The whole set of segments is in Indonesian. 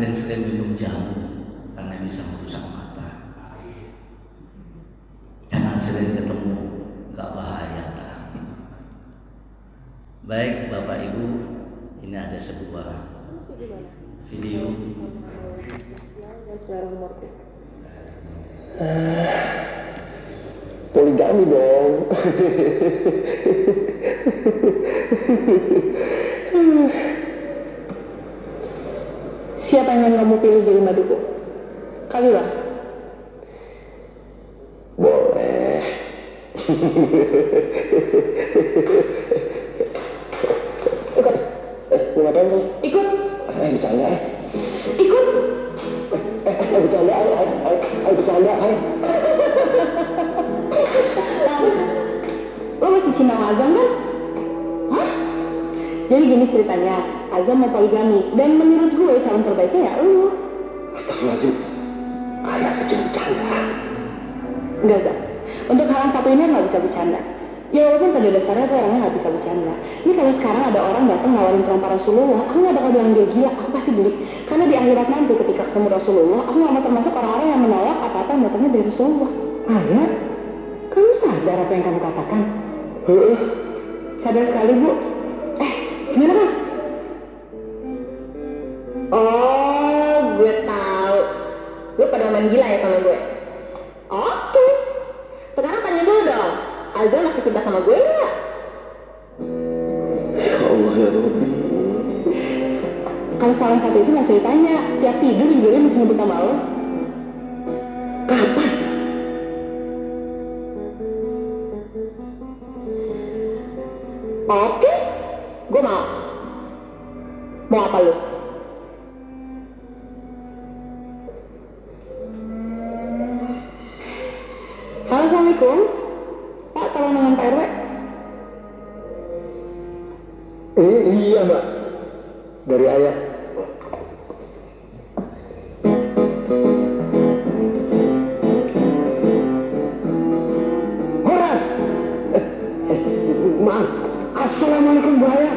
sering-sering minum jamu karena bisa merusak mata. Jangan sering ketemu, nggak bahaya tak. Baik Bapak Ibu, ini ada sebuah video. Poligami dong. Siapa yang ingin kamu pilih jadi maduku? Kalilah. Boleh. Ikut. Mau ngapain kamu? Ikut. Bercanda. Ikut. Bercanda. Bercanda. Lo masih cinta sama Azam kan? Hah? Jadi gini ceritanya, Azam mau poligami, dan menurut gue calon terbaiknya ya lo. Astagfirullahaladzim. Ayah saja bercanda. Enggak, Zam. Untuk hal yang satu ini nggak bisa bercanda. Ya walaupun pada dasarnya tuh orangnya nggak bisa bercanda. Ini kalau sekarang ada orang datang nawarin terompa Rasulullah, aku nggak bakal bilang dia gila, aku pasti beli. Karena di akhirat nanti ketika ketemu Rasulullah, aku nggak mau termasuk orang-orang yang menolak apa-apa yang datangnya dari Rasulullah. Ayah, kamu sadar apa yang kamu katakan? Sadar sekali, Bu. Gimana kan? Oh, gue tahu. Lu pada main gila ya sama gue? Oke. Sekarang tanya dulu dong. Azam masih cinta sama gue nggak? Ya Allah ya Rabbi. Kalau soal yang satu itu nggak usah ditanya. Tiap tidur juga dia masih nyebut nama lo. Kapan? Oke. Gue mau. Mau apa lu? Halo, Assalamualaikum. Pak, tolong dengan Pak RW. Iya Mbak. Dari ayah. Horas. Maaf. Assalamualaikum Bu Ayah.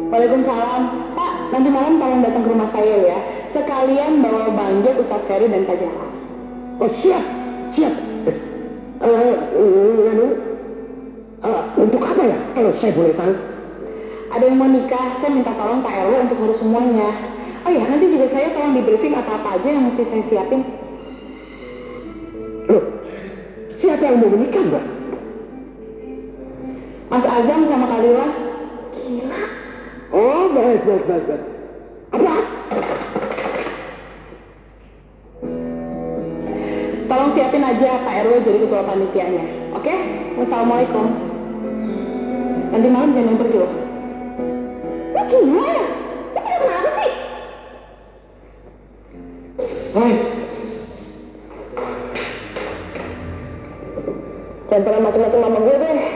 Waalaikumsalam. Pak, nanti malam tolong datang ke rumah saya ya. Sekalian bawa Bang Jack, Ustadz Ferry, dan Pak Jalal. Oh siap. Untuk apa ya kalau saya boleh tahu? Ada yang mau nikah, saya minta tolong Pak RW untuk ngurus semuanya. Oh ya, nanti juga saya tolong di briefing apa-apa aja yang mesti saya siapin. Loh, siapa yang mau menikah Mbak? Mas Azam sama Kalila. Gila. Oh baik. Apa? Tolong siapin aja Pak RW jadi ketua panitianya. Oke? Wassalamualaikum. Nanti malam jangan yang pergi loh. Lo gimana? Lo kenapa sih? Hai. Jangan pernah macam-macam sama gue deh.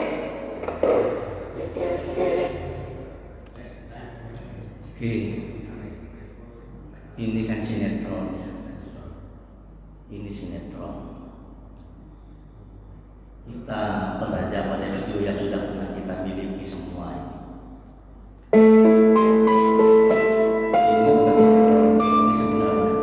Oke, ini kan sinetron ya. Ini sinetron. Kita belajar pada video yang sudah pernah kita miliki semua ini. Ini bukan sinetron, ini sebenarnya.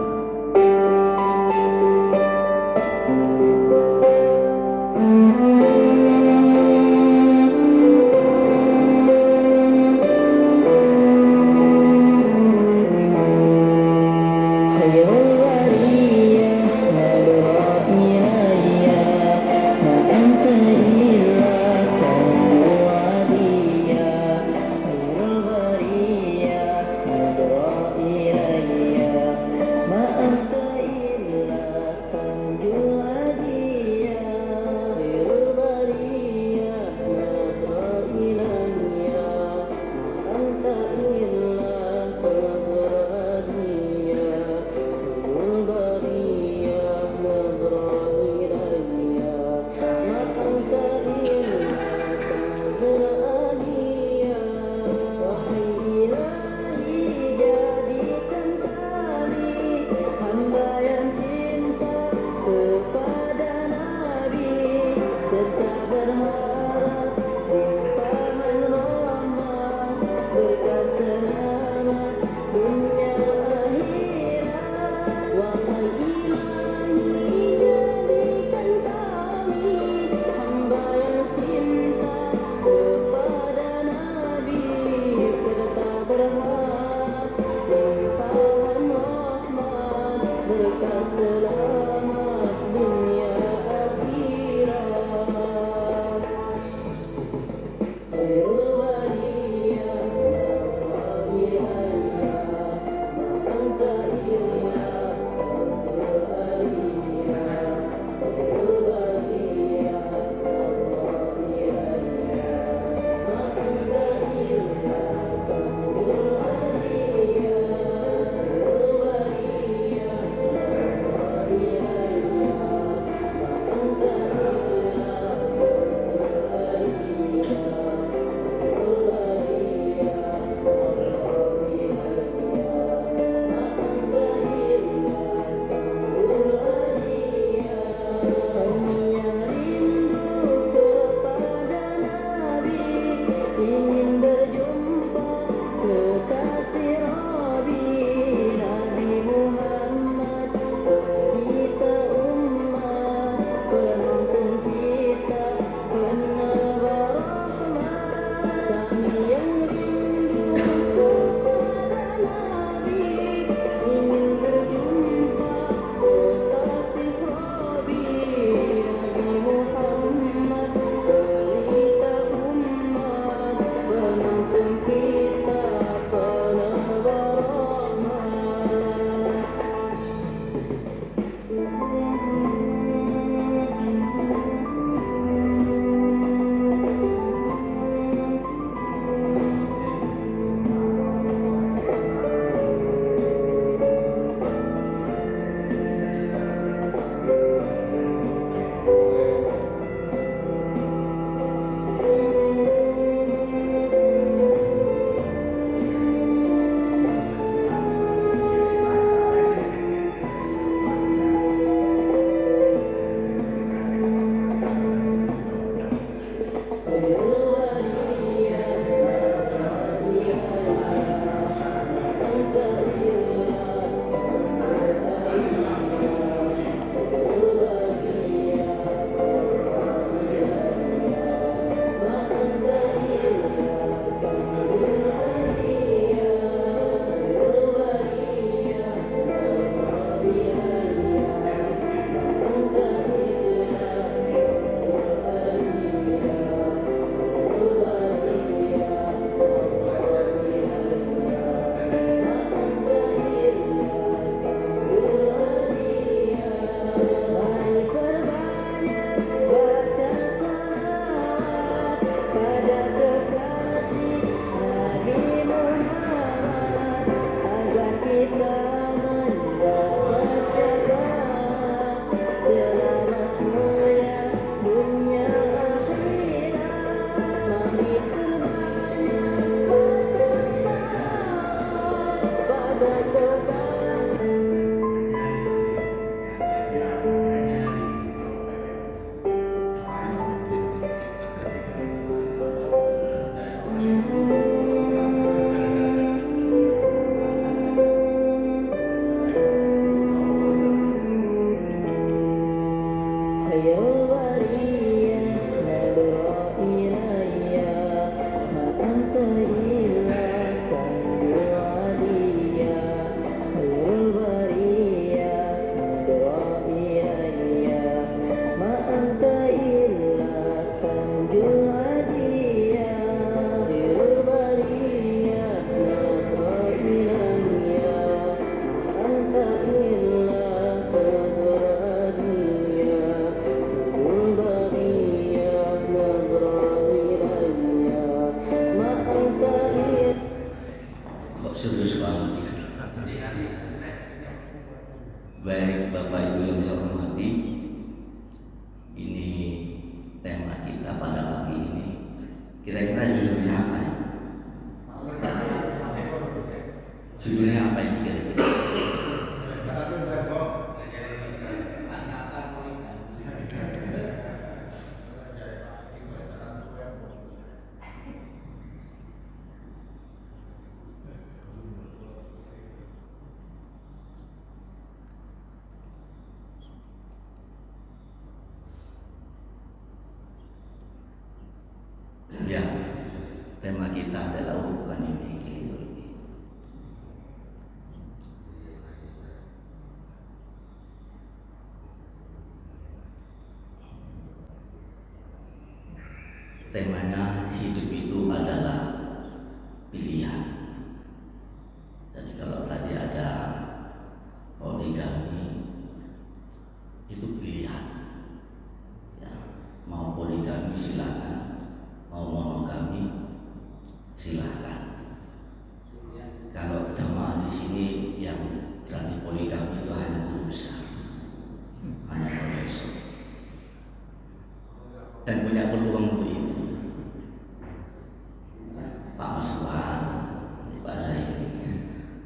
Kira-kira judulnya apa ya? Judulnya apa ini kira-kira? Ya, tema kita adalah bukan ini. Temanya hidup itu adalah pilihan. Jadi kalau tadi ada poligami itu pilihan. Ya, mau poligami silakan, mau monogami silakan. Kalau jamaah di sini yang berani poligami itu hanya guru besar, hanya profesor, dan punya peluang untuk itu. Pak Mas Tuhan, Pak Zaini,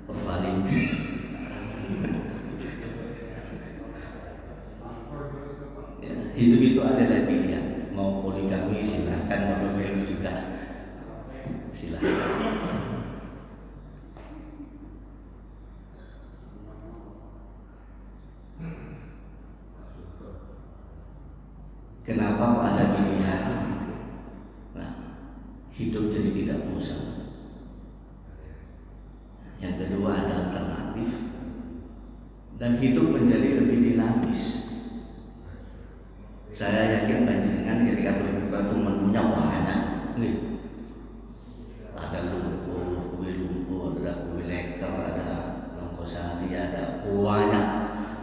Pervalim. Ya, hidup itu adalah pilihan. Mau poligami silakan, monogami juga silakan. Kenapa kok ada pilihan? Nah, hidup jadi tidak bosan. Yang kedua ada alternatif, dan hidup menjadi lebih dinamis. Saya yakin panjenengan ketika berbuka itu menunya banyak, nih. Ada lumpur, kue lumpur, ada kue leker, ada longkosari, ada banyak.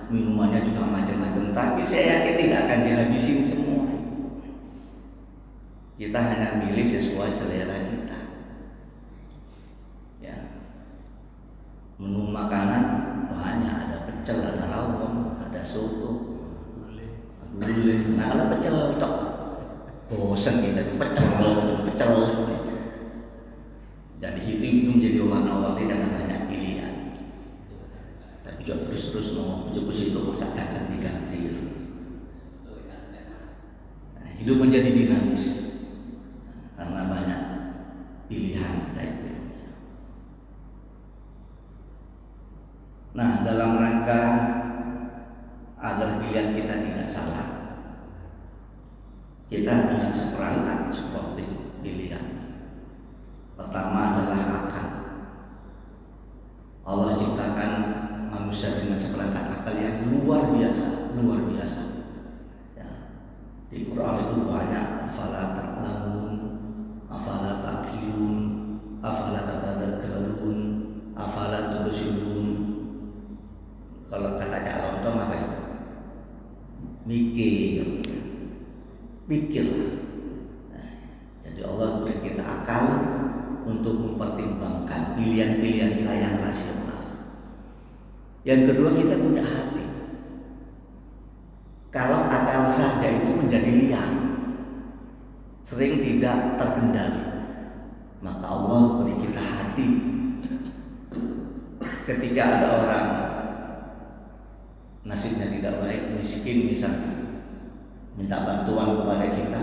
Minumannya juga macam-macam, tapi saya yakin tidak akan dihabisin semua. Kita hanya milih sesuai selera kita. Ya. Menu makanan banyak, ada pecel, ada rawon, ada soto, gulai. Nah, kalau pecel tok bosan kita pecel. Jadi hidup menjadi warna-warni dan banyak pilihan. Tapi juga terus mau cukup situ masa ganti. Nah, hidup menjadi dinamis karena banyak pilihan kita itu. Nah, dalam rangka agar pilihan kita tidak salah, kita punya seperangkat seperti pilihan. Pertama adalah akal. Allah ciptakan manusia dengan seperangkat akal yang luar biasa. Ya. Di Quran itu banyak afala ta'lamun, afala ta'qilun, afala tatadzakkarun, afala tubsirun. Kalau kata Cak Lontong apa itu? Mikirlah. Nah, jadi Allah beri kita akal untuk mempertimbangkan pilihan-pilihan kita yang rasional. Yang kedua, kita punya hati. Kalau akal saja itu menjadi liar, sering tidak terkendali, maka Allah beri kita hati. Ketika ada orang nasibnya tidak baik, miskin misalnya, minta bantuan kepada kita,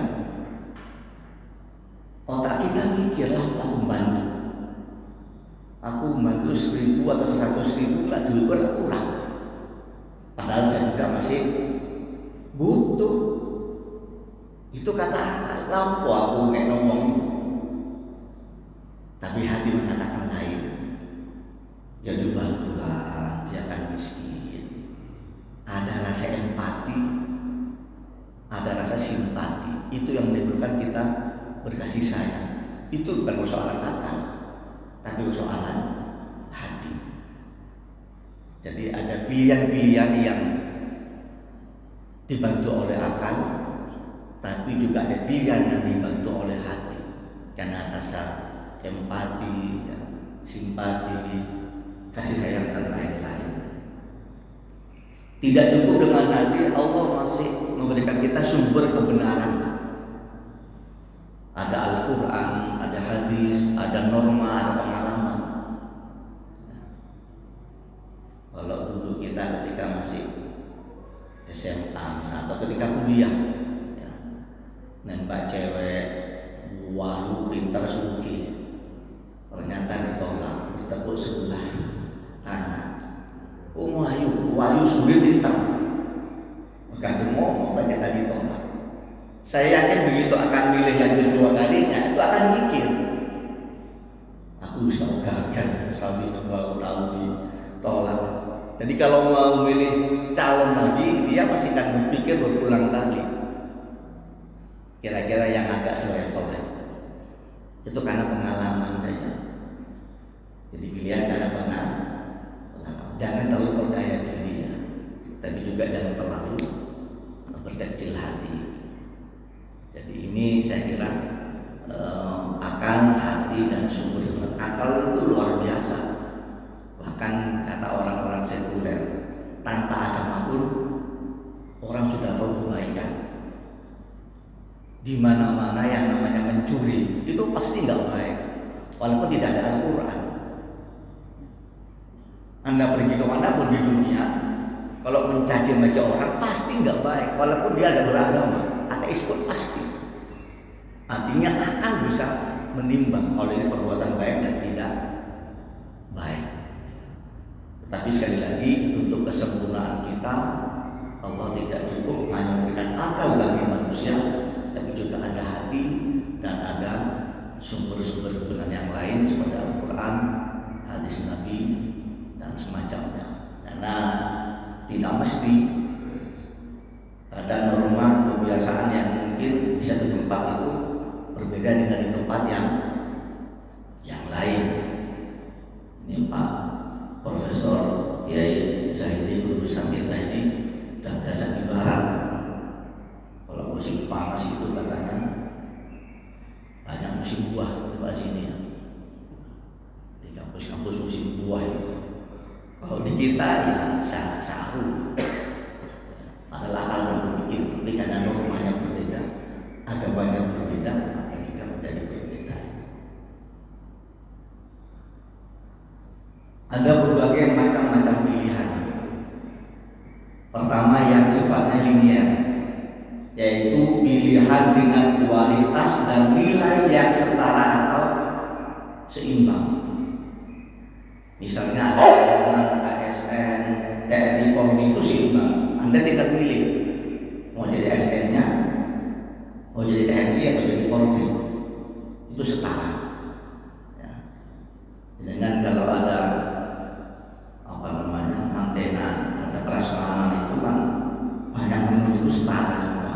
otak kita mikirlah, aku membantu 1.000 atau 100.000 lah, duit gue kurang, padahal saya juga masih butuh. Itu kata lampu aku ngomong, tapi hati mengatakan lain. Ya dibantulah, dia akan miskin. Ada rasa empati, ada rasa simpati. Itu yang menimbulkan kita berkasih sayang. Itu bukan persoalan akal, tapi persoalan hati. Jadi ada pilihan-pilihan yang dibantu oleh akal, tapi juga ada pilihan yang dibantu oleh hati, karena rasa empati, ya, simpati, kasih sayang dan lain-lain. Tidak cukup dengan hati, Allah masih memberikan kita sumber kebenaran. Ada Al-Quran, ada hadis, ada norma, ada pengalaman. Kalau dulu kita ketika masih SMA misalnya, atau ketika kuliah, ya, nembak cewek, walu, pintar, suki, ternyata ditolak, ditepuk sebelah kanan. Oh wayu sulit pintar, maka ngomong ternyata ditolak. Saya yakin begitu akan milih yang kedua kalinya, itu akan mikir, aku bisa gagal, selalu tahu ditolak. Jadi kalau mau milih calon lagi, dia pasti akan berpikir berulang kali. Kira-kira yang agak selevel ya. Itu karena pengalaman saja. Jadi pilihan karena pengalaman. Jangan terlalu percaya diri ya, tapi juga jangan terlalu berkecil hati. Jadi ini saya kira akal, hati, dan sumber akal itu luar biasa. Bahkan kata orang-orang sekuler, tanpa agama pun orang sudah tahu kebaikan. Di mana-mana yang namanya mencuri itu pasti nggak baik, walaupun tidak ada Al-Quran. Anda pergi kemana pun di dunia, kalau mencaci maki orang pasti nggak baik, walaupun dia ada beragama. Ateis pun pasti. Artinya akal bisa menimbang kalau ini perbuatan baik dan tidak baik. Tetapi sekali lagi, untuk kesempurnaan kita, Allah tidak cukup hanya memberikan akal bagi manusia, tapi juga ada hati dan ada sumber-sumber kebenaran yang lain seperti Al-Quran, hadis Nabi, dan semacamnya. Karena tidak mesti ada norma kebiasaan yang mungkin di satu tempat itu berbeda dengan di tempat yang lain. Ini Pak Profesor Yai Zahidi, guru besar kita ini dan biasa di barat. Kalau musim panas itu katanya banyak musim buah di sini ya. Di kampus-kampus musim buah itu. Kalau di kita ya sangat saru. Adalah hal yang berpikir, tapi karena normanya berbeda, agamanya berbeda, maka kita menjadi berbeda. Ada berbagai macam-macam pilihan. Pertama yang sifatnya linear, yaitu pilihan dengan kualitas dan nilai yang setara atau seimbang. Misalnya ada golongan ASN, TNI, Polri itu seimbang. Anda tidak pilih mau jadi ASN-nya, mau jadi TNI atau jadi Polri, itu setara. Ya. Dengan kalau ada antena, ada prasmanan itu kan banyak menu itu setara semua,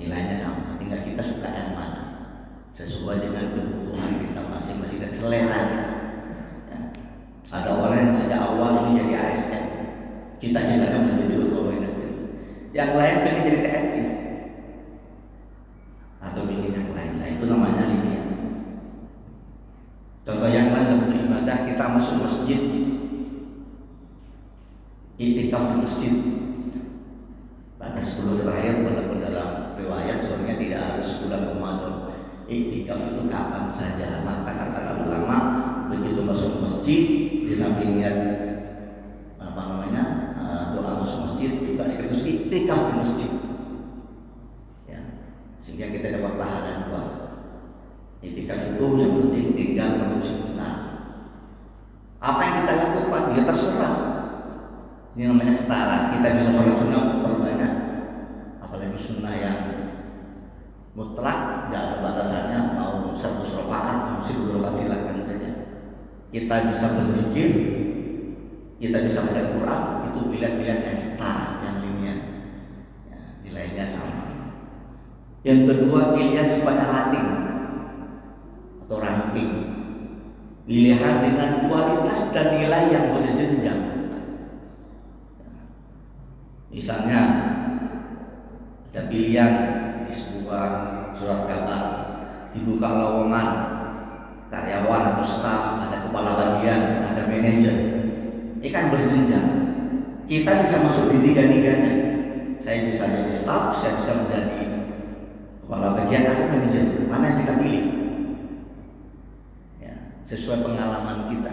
nilainya sama. Tinggal kita suka yang mana, sesuai dengan kebutuhan kita masing-masing dan selera kita. Ya. Ada orang yang sejak awal ini jadi ASN, kita akan menjadi pegawai negeri. Yang lain pengen jadi TNI atau pengen yang lain. Nah, itu namanya linear. Contoh yang lain untuk ibadah, kita masuk masjid, iktikaf di masjid pada 10 terakhir, walaupun dalam riwayat sebenarnya tidak harus bulan Ramadan. Iktikaf itu kapan saja. Maka kata ulama, begitu masuk masjid, di samping niat doa masuk masjid juga sekaligus iktikaf di masjid, ya, sehingga kita dapat pahala dua. Iktikaf itu yang penting tinggal menuju sunnah. Apa yang kita lakukan dia terserah. Ini namanya setara. Kita bisa sholat sunnah berbanyak, apalagi sunnah yang mutlak, nggak ada batasannya. Mau 100 rakaat, mau 1000 rakaat silakan saja. Kita bisa berzikir, kita bisa baca Quran, itu pilihan-pilihan yang setara, yang linear, ya, nilainya sama. Yang kedua, pilihan sifatnya rating atau ranking, pilihan dengan kualitas dan nilai yang berjenjang. Misalnya ada pilihan di sebuah surat kabar, dibuka lowongan karyawan atau staf, ada kepala bagian, ada manajer. Ini kan berjenjang. Kita bisa masuk di tiga-tiganya. Saya bisa jadi staf, saya bisa menjadi kepala bagian, atau menjadi manajer, mana yang kita pilih? Ya, sesuai pengalaman kita.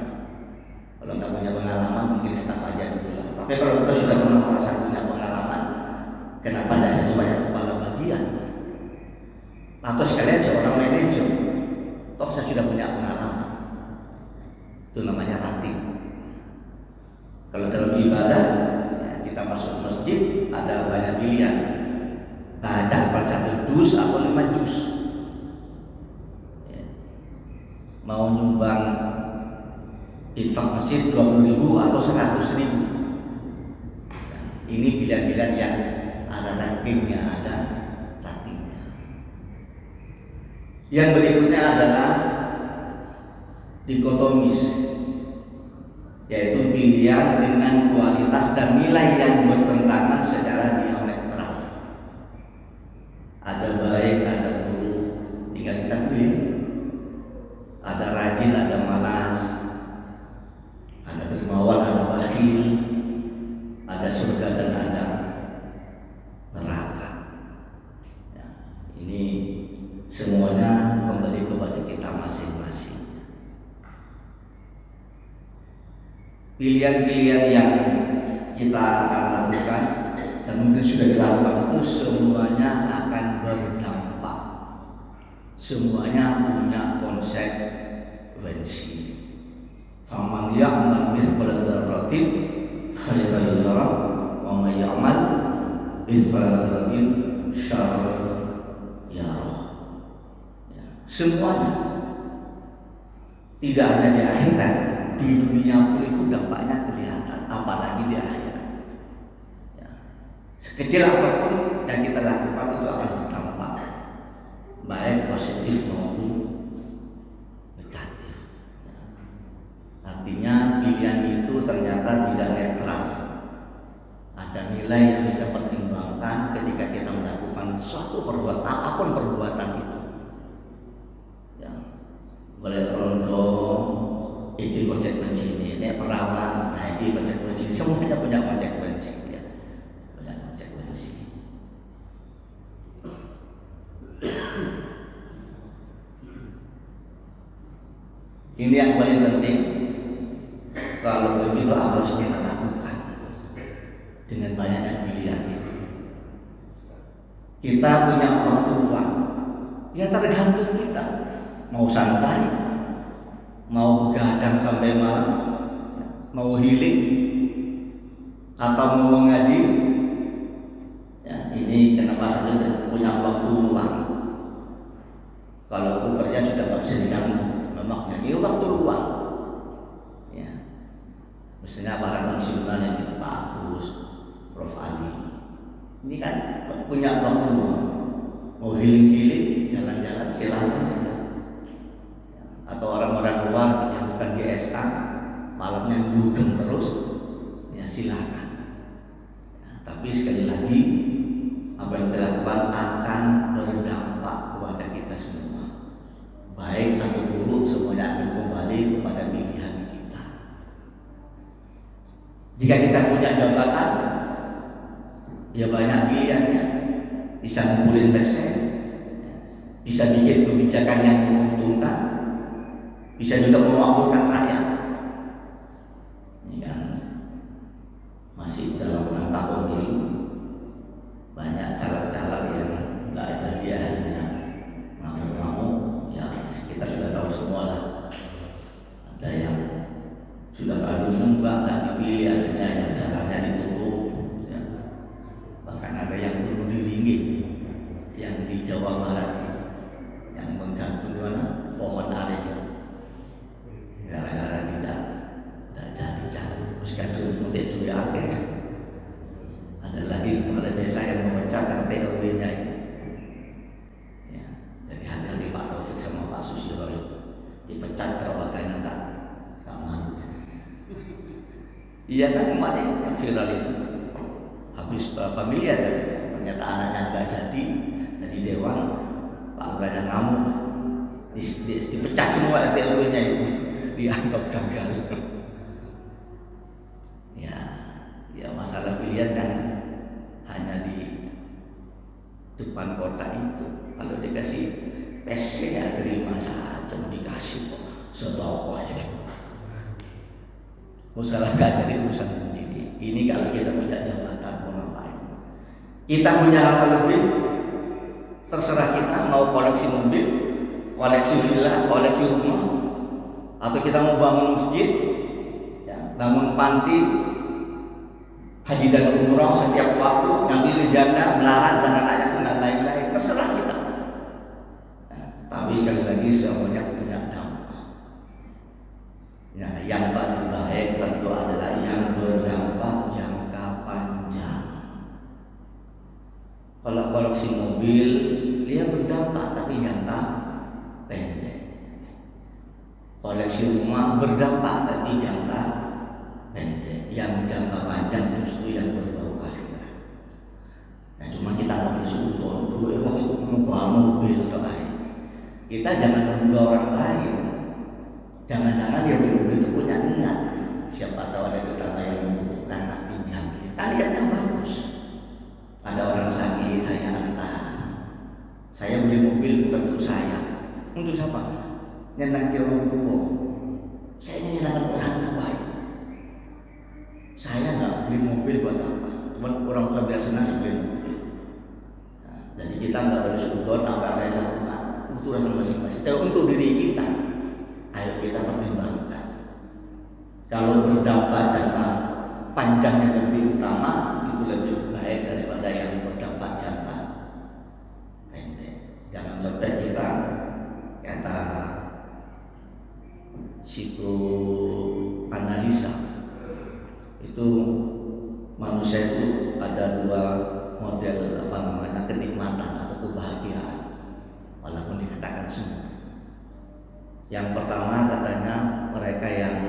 Kalau nggak punya pengalaman mungkin staf aja dulu lah. Tapi kalau kita sudah pernah merasa punya pengalaman, kenapa tidak satu banyak kepala bagian? Atau sekalian seorang manajer, toh saya sudah punya pengalaman. Itu namanya ranting. Kalau dalam ibadah, ya, kita masuk masjid ada banyak pilihan. Baca Al-Fatihah juz atau 5 juz. Ya. Mau nyumbang infak masjid 20.000 atau 100.000. Ya. Ini pilihan-pilihan yang ada rankingnya, ada ratingnya. Yang berikutnya adalah dikotomis, yaitu pilihan dengan kualitas dan nilai yang bertentangan secara diametral. Ada baik, ada buruk, tinggal kita pilih. Ada rajin, ada malas, ada dermawan, ada bakhil, ada surga dan ada neraka. Ya, ini semuanya kembali kepada kita masing-masing. Pilihan-pilihan yang kita akan lakukan dan mungkin sudah dilakukan itu semuanya akan berdampak. Semuanya punya konsekuensi. Faman ya'mal mithqala dzarratin khairan yarah wa may ya'mal mithqala dzarratin syarran yarah. Ya, semuanya. Tidak hanya di akhirat, di dunia pun itu dampaknya kelihatan, apalagi di akhirat. Ya. Sekecil apapun yang kita lakukan itu akan berdampak, baik positif maupun negatif. Ya. Artinya pilihan itu ternyata tidak netral. Ada nilai yang kita pertimbangkan ketika kita melakukan suatu perbuatan, apapun perbuatan itu. Ya. Boleh rondo, ini konsekuensi ini perawan, nah ini konsekuensi, semuanya punya konsekuensi, ya. Punya konsekuensi. Ini yang paling penting. Kalau begitu apa harus kita lakukan dengan banyaknya pilihan itu? Kita punya waktu luang, ya tergantung kita. Mau santai, mau begadang sampai malam, mau healing, atau mau mengaji. Ya, ini kenapa saya punya waktu luang. Kalau bekerja sudah tak bisa diganggu, memangnya ini waktu luang. Ya, mestinya para pensiunan yang kita Pak Agus, Prof Ali, ini kan punya waktu luang. Mau healing, jalan-jalan silahkan saja. Atau orang-orang luar yang bukan GSA malamnya dugem terus, ya silakan. Ya, tapi sekali lagi apa yang dilakukan akan berdampak kepada kita semua, baik atau buruk, semuanya akan kembali kepada pilihan kita. Jika kita punya jabatan, ya banyak pilihannya, bisa ngumpulin pesen, bisa bikin kebijakan yang menguntungkan, bisa juga memakmurkan rakyat. Ini kan masih dalam rangka pemilu, banyak caleg-caleg yang nggak jadi akhirnya ngamuk-ngamuk. Ya kita sudah tahu semua lah. Ada yang sudah kadung nggak dipilih, akhirnya yang jalannya ditutup. Ya. Bahkan ada yang bunuh diri, yang di Jawa Barat, yang menggantung mana pohon aren. Gara-gara tidak jadi jalan, terus kadung untuk duit akeh. Ada lagi kepala desa yang memecat RT RW-nya ini. Ya, jadi hati-hati Pak Taufik sama Pak Susilo dipecat kalau pakainya tak mau. Iya kan kemarin yang viral itu habis berapa miliar katanya, ternyata anaknya nggak jadi dewan, Pak Lurahnya ngamuk, dipecat semua RT RW-nya itu. Dianggap gagal. Ya masalah pilihan kan hanya di depan kota itu. Kalau dikasih PC ya terima saja, mau dikasih kok setoko aja. Usaha gak jadi urusan sendiri. Ini kalau kita punya jabatan mau ngapain? Kita punya hal lebih, terserah kita mau koleksi mobil, koleksi villa, koleksi rumah, atau kita mau bangun masjid, ya, bangun panti, haji dan umroh setiap waktu, ngambil janda, melarat dan anak dan lain-lain, terserah kita. Tapi sekali lagi semuanya punya dampak. Nah, yang paling baik tentu adalah yang berdampak jangka panjang. Kalau koleksi mobil, dia berdampak tapi jangka pendek. Koleksi rumah berdampak tapi jangka pendek. Yang jangka panjang justru yang berbau akhirat. Nah, cuma kita nggak bisa utuh waktu itu mau mobil atau lain. Kita jangan menduga orang lain. Jangan-jangan dia beli itu punya niat. Siapa tahu ada tetangga yang membutuhkan nak pinjam. Kan niatnya bagus. Ada orang sakit, saya antar. Saya beli mobil bukan untuk saya. Untuk siapa? Nyenangkan orang tua. Saya nyenangkan orang tua. Saya nggak beli mobil buat apa? Cuma orang tua biasa senang beli mobil. Nah, jadi kita nggak boleh sudut apa yang lakukan. Untuk masing-masing. Tapi untuk diri kita, ayo kita pertimbangkan. Kalau berdampak jangka panjangnya lebih utama, itu lebih baik daripada yang berdampak jangka pendek. Jangan sampai kita kata psikoanalisa itu manusia itu ada dua model kenikmatan atau kebahagiaan. Walaupun dikatakan semua. Yang pertama katanya mereka yang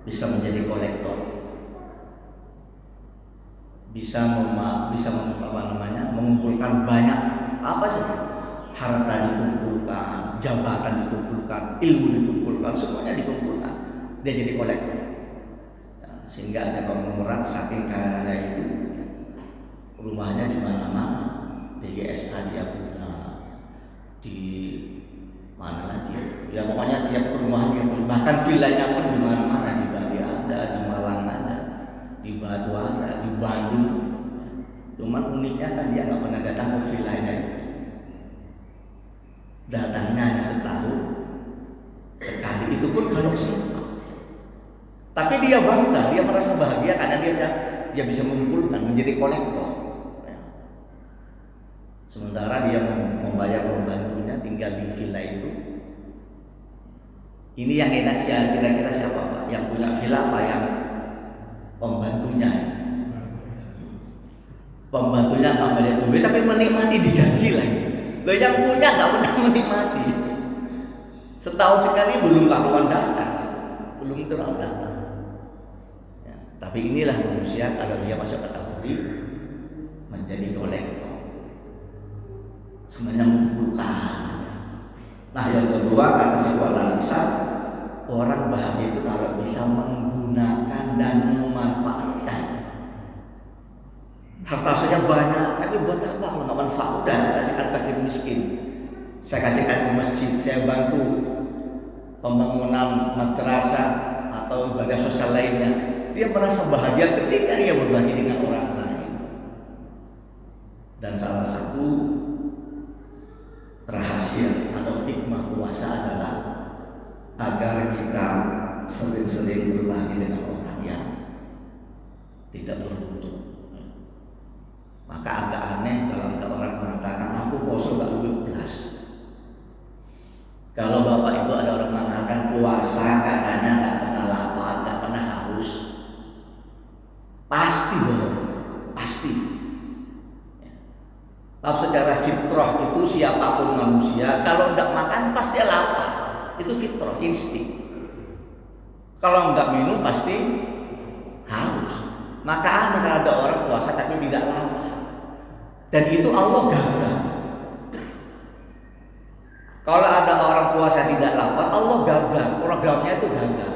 bisa menjadi kolektor, bisa mengumpulkan banyak apa sih, harta dikumpulkan, jabatan dikumpulkan, ilmu dikumpulkan, semuanya dikumpulkan. Dia jadi kolektor. Nah, sehingga ada konglomerat saking kayanya itu rumahnya di mana-mana. DGSA dia punya, di mana lagi ya, pokoknya tiap perumahan yang bahkan villanya pun di mana-mana, di Bali ada, di Malang ada, di Batu ada, di Bandung. Cuman uniknya kan dia nggak pernah datang ke villanya itu. Datangnya hanya setahun sekali, itu pun kalau sempat. Tapi dia bangga, dia merasa bahagia karena dia bisa mengumpulkan, menjadi kolektor. Sementara dia membayar pembantunya tinggal di villa itu. Ini yang enak sih, kira-kira siapa Pak? Yang punya villa apa yang pembantunya? Pembantunya nggak bayar duit tapi menikmati digaji lagi. Loh, yang punya nggak pernah menikmati. Setahun sekali belum karuan datang, belum terlalu datang. Ya, tapi inilah manusia kalau dia masuk kategori menjadi kolektor. Semuanya mengumpulkan. Nah, yang kedua kata psikoanalisa, orang bahagia itu kalau bisa menggunakan dan memanfaatkan. Harta saja banyak, tapi buat apa kalau nggak manfaat? Udah saya kasihkan fakir miskin, saya kasihkan ke masjid, saya bantu pembangunan madrasah atau ibadah sosial lainnya. Dia merasa bahagia ketika dia berbagi dengan orang lain. Dan salah satu rahasia atau hikmah puasa adalah agar kita sering-sering berbagi dengan orang yang tidak beruntung. Maka agak aneh kalau ada orang mengatakan aku puasa gak belas. Kalau Bapak Ibu ada orang mengatakan puasa katanya gak pernah lapar, gak pernah haus, pasti bohong, pasti. Secara fitrah itu siapapun manusia kalau tidak makan pasti lapar, itu fitrah, insting. Kalau nggak minum pasti haus. Maka aneh kalau ada orang puasa tapi tidak lapar, dan itu Allah gagal. Kalau ada orang puasa tidak lapar, Allah gagal, programnya itu gagal,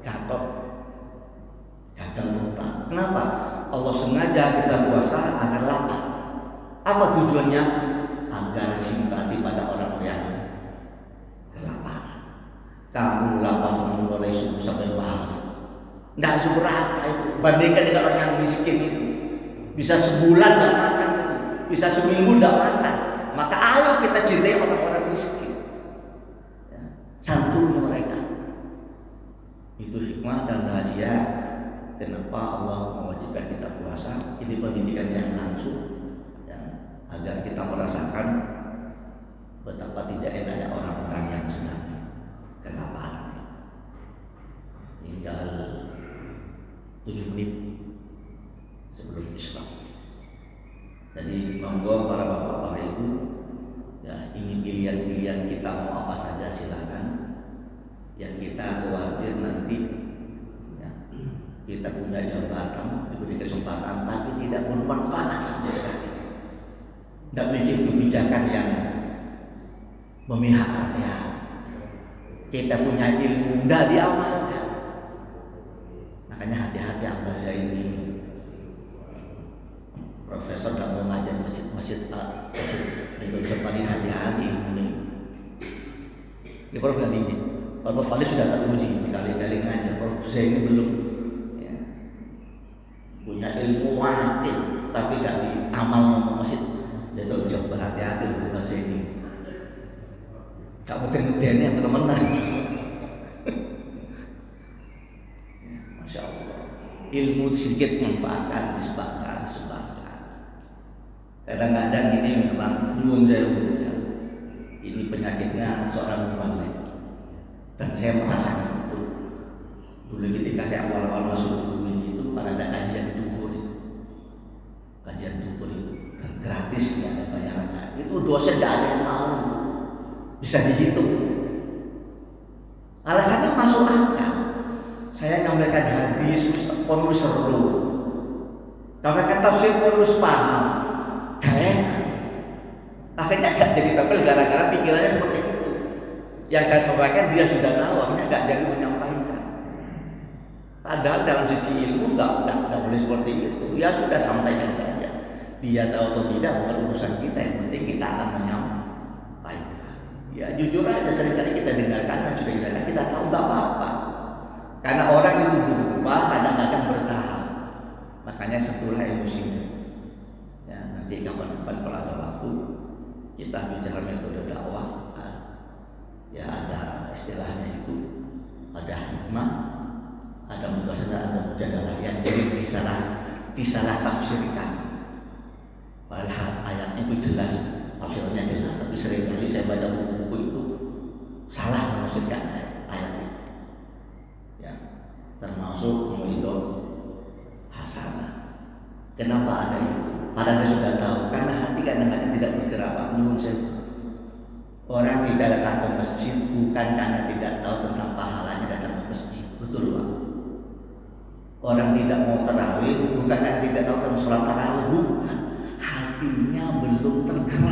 gagal total. Kenapa? Allah sengaja kita puasa agar lapar. Apa tujuannya? agar simpati pada orang yang kelaparan. Kamu lapar mulai subuh sampai malam, nggak seberapa itu bandingkan dengan orang yang miskin itu. Bisa sebulan nggak makan itu, bisa seminggu nggak makan. Maka ayo kita cintai orang-orang miskin, ya, santuni mereka. Itu hikmah dan rahasia kenapa Allah mewajibkan kita puasa. Ini pendidikan yang langsung, ya, agar kita merasakan betapa tidak enaknya orang-orang yang sedang kelaparan. Tinggal 7 menit sebelum Islam. Jadi monggo para bapak, para ibu, ya, ini pilihan-pilihan kita mau apa saja silakan. Yang kita khawatir nanti, ya, kita punya jabatan, diberi kesempatan, tapi tidak bermanfaat sama sekali. Tidak bikin kebijakan yang memihak rakyat. Kita punya ilmu, tidak diamalkan. Makanya hati-hati Abah Zaini, profesor dan mengajar masjid itu depanin hati-hati ilmu ini. Ini Prof nggak ini. Prof Fali sudah teruji berkali-kali ngajar. Prof Zaini belum, ya. Punya ilmu wakil tapi nggak diamal ngomong masjid. Dia tuh coba berhati-hati Prof Zaini. Gak meten-meten yang teman-teman. Masya Allah, ilmu sedikit manfaatkan, disebarkan. Kadang-kadang ini memang nyuwun sewu, ya. Ini penyakitnya seorang mubalik, dan saya merasakan itu. Dulu ketika saya awal-awal masuk ini itu pada ada kajian duhur itu, dan gratis, ya, ada bayarannya. Itu dosen tidak ada yang mau, bisa dihitung. Alasannya masuk akal. Saya nyampaikan hadis, pun seru. Sampaikan tafsir pun paham. Akhirnya gak jadi tampil gara-gara pikirannya seperti itu. Yang saya sampaikan dia sudah tahu, akhirnya gak jadi menyampaikan. Padahal dalam sisi ilmu gak boleh seperti itu. Ya sudah, sampaikan saja. Dia tahu atau tidak bukan urusan kita, yang penting kita akan menyampaikan. Ya jujur aja, seringkali kita dengarkan dan sudah kita tahu gak apa-apa. Karena orang itu berubah, kadang-kadang bertahap. Makanya setelah emosinya. Ya, nanti kapan-kapan kalau ada waktu kita bicara metode dakwah. Ya ada istilahnya itu, ada hikmah, ada mutasadah, ada mujadalah yang sering disalah tafsirkan. Padahal ayatnya itu jelas, tafsirnya jelas, tapi seringkali saya baca buku-buku itu salah menafsirkan ayat itu. Ya, termasuk muridul hasanah. Kenapa ada itu? Padahal sudah tahu, karena hati kadang-kadang tidak bergerak. Pak Nyuwun sewu. Orang tidak datang ke masjid bukan karena tidak tahu tentang pahalanya datang ke masjid, betul Pak? Orang tidak mau tarawih bukan karena tidak tahu tentang sholat tarawih, bukan. Hatinya belum tergerak